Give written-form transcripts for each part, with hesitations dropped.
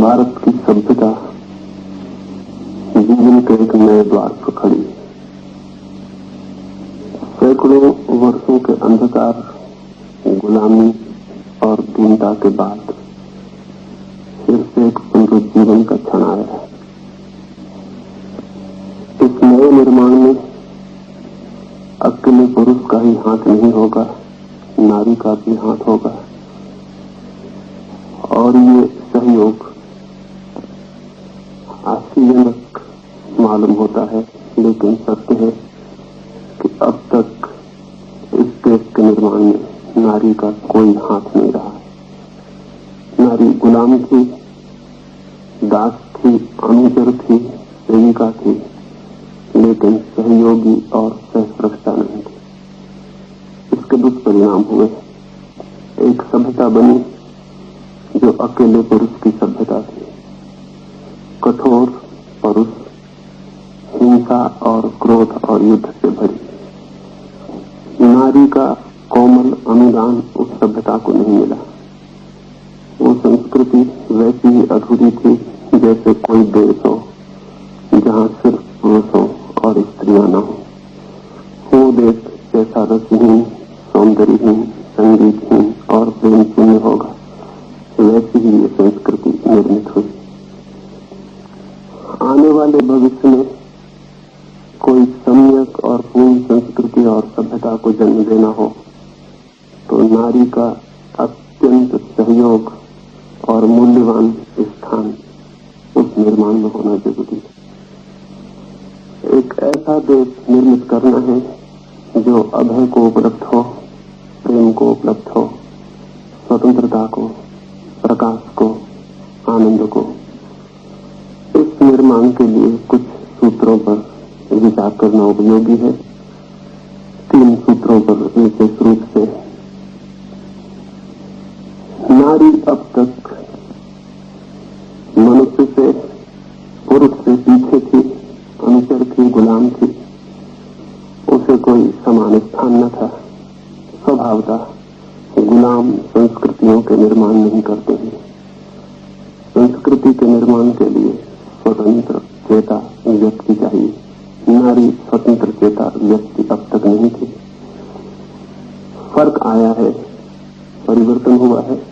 भारत की सभ्यता जीवन के एक नए द्वार पर खड़ी है। सैकड़ों वर्षों के अंधकार, गुलामी और दीनता के बाद फिर से एक पुनरुज्जीवन का क्षण आया है। इस नए निर्माण में अकेले पुरुष का ही हाथ नहीं होगा, नारी का भी हाथ होगा। और ये सहयोग आश्चर्यजनक मालूम होता है, लेकिन सत्य है कि अब तक इस देश के निर्माण में नारी का कोई हाथ नहीं रहा। नारी गुलाम थी, दास थी, अनुचर थी, सेविका थी, लेकिन सहयोगी और सहस्रष्टा नहीं थी। इसके दुष्परिणाम हुए। एक सभ्यता बनी जो अकेले पुरुष की सभ्यता थी। कठोर पुरुष, हिंसा और क्रोध और युद्ध से भरी। नारी का कोमल अनुदान उस सभ्यता को नहीं मिला। वो संस्कृति वैसी ही अधूरी थी जैसे कोई देश हो जहाँ सिर्फ पुरुषों और स्त्रियां न हो। वो देश जैसा रसहीन, सौंदर्यहीन, संगीतहीन और प्रेम शून्य होगा, वैसी ही ये संस्कृति निर्मित हुई। आने वाले भविष्य में कोई सम्यक और पूर्ण संस्कृति और सभ्यता को जन्म देना हो तो नारी का अत्यंत सहयोग और मूल्यवान स्थान उस निर्माण में होना जरूरी है। एक ऐसा देश निर्मित करना है जो अभय को उपलब्ध हो, प्रेम को उपलब्ध हो, स्वतंत्रता को, प्रकाश को, आनंद को। इस निर्माण के लिए कुछ सूत्रों पर विचार करना उपयोगी है। 3 सूत्रों पर विशेष रूप से। नारी अब तक मनुष्य से, पुरुष से पीछे थी, अनुचर थी, गुलाम थी। उसे कोई समान स्थान न था। स्वभावतः गुलाम संस्कृतियों के निर्माण नहीं करते हैं। संस्कृति के निर्माण के लिए स्वतंत्र चेता व्यक्ति चाहिए। नारी स्वतंत्र चेता व्यक्ति अब तक नहीं थी। फर्क आया है, परिवर्तन हुआ है।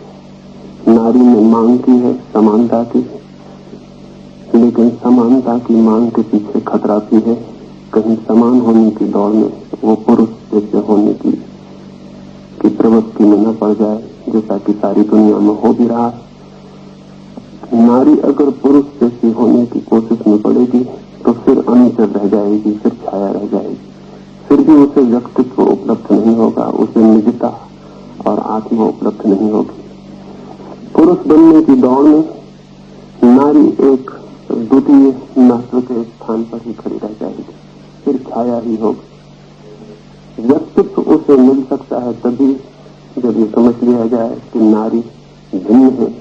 नारी ने मांग की है समानता की, लेकिन समानता की मांग के पीछे खतरा भी है। कहीं समान होने की दौड़ में वो पुरुष जैसे होने की प्रवृत्ति में न पड़ जाए, जैसा कि सारी दुनिया में हो भी रहा है। नारी अगर पुरुष जैसी होने की कोशिश में पड़ेगी तो फिर अनुचर रह जाएगी, फिर छाया रह जाएगी। फिर भी उसे व्यक्तित्व उपलब्ध नहीं होगा, उसे निजता और आत्मा उपलब्ध नहीं होगी। पुरुष बनने की दौड़ में नारी एक द्वितीय महत्व के स्थान पर ही खड़ी रह जाएगी, फिर छाया ही होगी। व्यक्तित्व उसे मिल सकता है तभी जब ये समझ लिया जाए कि नारी भिन्न है,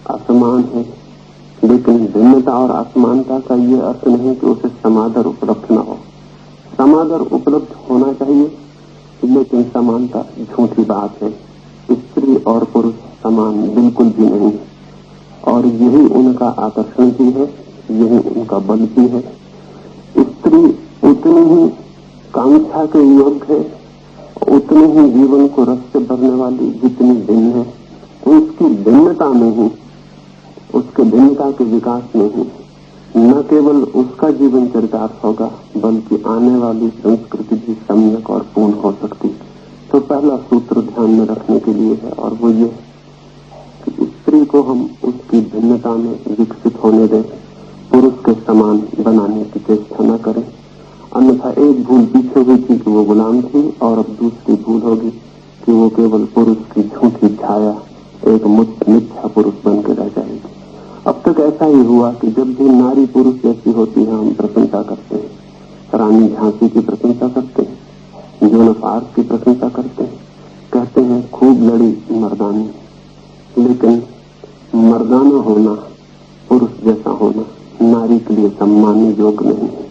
असमान है। लेकिन भिन्नता और असमानता का ये अर्थ नहीं कि उसे समादर उपलब्ध न हो। समादर उपलब्ध होना चाहिए, लेकिन समानता झूठी बात है। स्त्री और पुरुष समान बिल्कुल भी नहीं है, और यही उनका आकर्षण भी है, यही उनका बल भी है। स्त्री उतनी ही कांक्षा के योग्य है, उतनी ही जीवन को रस से भरने वाली जितनी भिन्न है। उसकी भिन्नता में ही, उसके भिन्नता के विकास में ही न केवल उसका जीवन चरितार्थ होगा, बल्कि आने वाली संस्कृति भी सम्यक और पूर्ण हो सकती। तो पहला सूत्र ध्यान में रखने के लिए है, और वो ये कि स्त्री को हम उसकी भिन्नता में विकसित होने दें, पुरुष के समान बनाने की चेष्टा न करें। अन्यथा एक भूल पीछे हुई थी कि वो गुलाम थी, और अब दूसरी भूल होगी कि वो केवल पुरुष की झूठी छाया, एक मिथ्या पुरुष बन के रह जाएगी। अब तक ऐसा ही हुआ कि जब भी नारी पुरुष जैसी होती है हम प्रशंसा करते हैं। रानी झांसी की प्रशंसा करते हैं, जोन ऑफ आर्क की प्रशंसा करते हैं, कहते हैं खूब लड़ी मर्दानी। लेकिन मर्दाना होना, पुरुष जैसा होना नारी के लिए सम्माननीय योग्य नहीं है।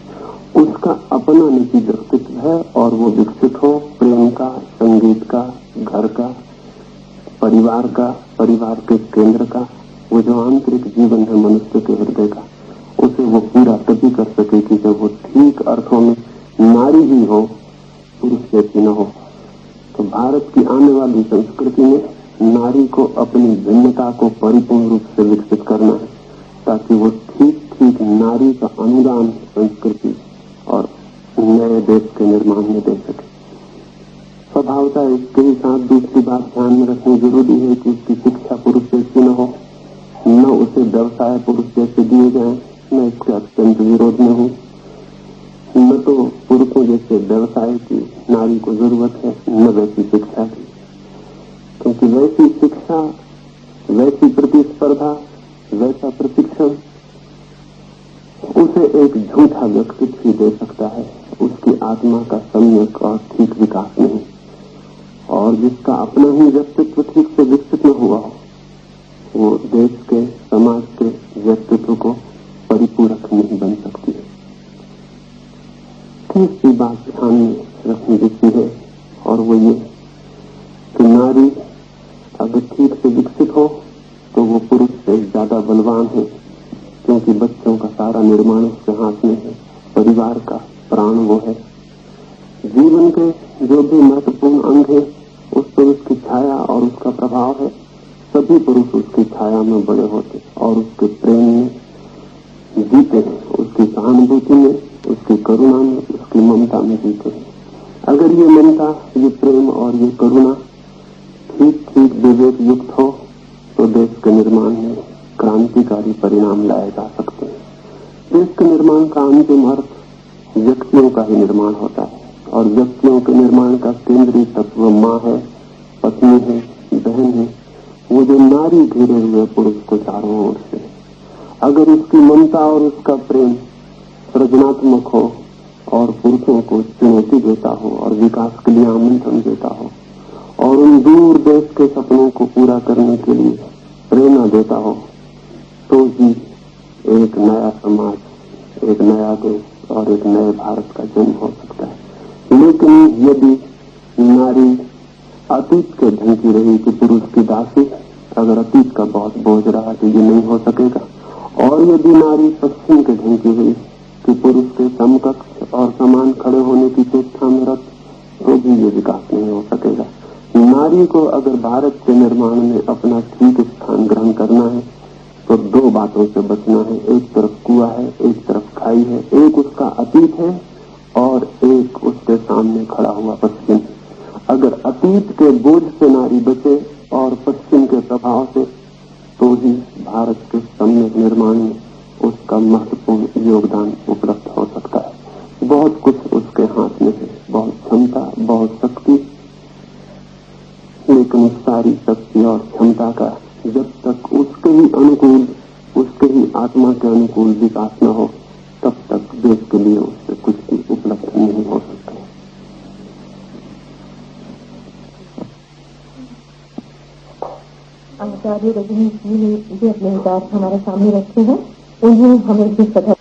उसका अपना निजी व्यक्तित्व है, और वो विकसित हो प्रेम का, संगीत का, घर का, परिवार का, परिवार के केंद्र का, वो जो आंतरिक जीवन है मनुष्य के हृदय का, उसे वो पूरा तभी कर सके कि जब वो ठीक अर्थों में नारी ही हो, पुरुष जैसी न हो। तो भारत की आने वाली संस्कृति में नारी को अपनी भिन्नता को परिपूर्ण रूप से विकसित करना है, ताकि वो ठीक ठीक नारी का अनुदान संस्कृति और नए देश के निर्माण में दे सके। स्वभावतः इसके ही साथ दूसरी बात ध्यान में रखनी जरूरी है कि उसकी शिक्षा पुरुष जैसी न हो, न उसे व्यवसाय पुरुष जैसे दिए जाए। मैं इसके अत्यंत विरोध में हूँ। न तो पुरुषों जैसे व्यवसाय की नारी को जरूरत है, न वैसी शिक्षा की, क्योंकि वैसी शिक्षा, वैसी प्रतिस्पर्धा, वैसा प्रशिक्षण उसे एक झूठा व्यक्तित्व ही दे सकता है, उसकी आत्मा का सम्यक और ठीक विकास नहीं। और जिसका अपना ही व्यक्तित्व ठीक से विकसित न हुआ हो, वो देश के, समाज के व्यक्तित्व को परिपूरक नहीं बन सकती है। तीसरी बात ध्यान में रखनी जैसी है, और वो ये कि नारी अगर ठीक से विकसित हो तो वो पुरुष से ज्यादा बलवान है, क्योंकि बच्चों का सारा निर्माण उसके हाथ में है, परिवार का प्राण वो है। जीवन के जो भी महत्वपूर्ण अंग है उस पर उसकी छाया और उसका प्रभाव है। सभी पुरुष उसकी छाया में बड़े होते और उसके प्रेम में जीते हैं, उसकी सहानुभूति में, उसकी करुणा में, उसकी ममता में जीते हैं। अगर ये ममता, ये प्रेम और ये करुणा ठीक ठीक विवेक युक्त हो तो देश के निर्माण में क्रांतिकारी परिणाम लाए जा सकते हैं। देश के निर्माण का अंतिम अर्थ व्यक्तियों का ही निर्माण होता है, और व्यक्तियों के निर्माण का केंद्रीय तत्व माँ है, पत्नी है, बहन है, वो जो नारी घेरे हुए पुरुष को चारों ओर से। अगर उसकी ममता और उसका प्रेम सृजनात्मक हो और पुरुषों को चुनौती देता हो और विकास के लिए आमंत्रण देता हो और उन दूर देश के सपनों को पूरा करने के लिए प्रेरणा देता हो, तो ही एक नया समाज, एक नया देश और एक नए भारत का जन्म हो सकता है। लेकिन यदि नारी अतीत के ढंगी रही कि पुरुष की दासी, अगर अतीत का बहुत बोझ रहा तो ये नहीं हो सकेगा। और यदि नारी पश्चिम के ढंगी हुई कि पुरुष के समकक्ष और समान खड़े होने की चेष्टा में रत, तो भी ये विकास नहीं हो सकेगा। नारी को अगर भारत के निर्माण में अपना ठीक स्थान ग्रहण करना है तो दो बातों से बचना है। एक तरफ कुआं है, एक तरफ खाई है, एक उसका अतीत है और एक उसके सामने खड़ा हुआ पश्चिम। अगर अतीत के बोझ से नारी बचे और पश्चिम के प्रभाव से, तो ही भारत के सम्यक निर्माण में उसका महत्वपूर्ण योगदान उपलब्ध हो सकता है। बहुत कुछ उसके हाथ में है, बहुत क्षमता, बहुत शक्ति, लेकिन उस सारी शक्ति और क्षमता का जब तक उसके ही अनुकूल, उसके ही आत्मा के अनुकूल विकास न हो, तब तक देश के लिए उससे कुछ भी उपलब्ध नहीं हो सकता। आचार्य रजनीश जी ने अपने विचार हमारे सामने रखे हैं, उन्हें हम एक कथा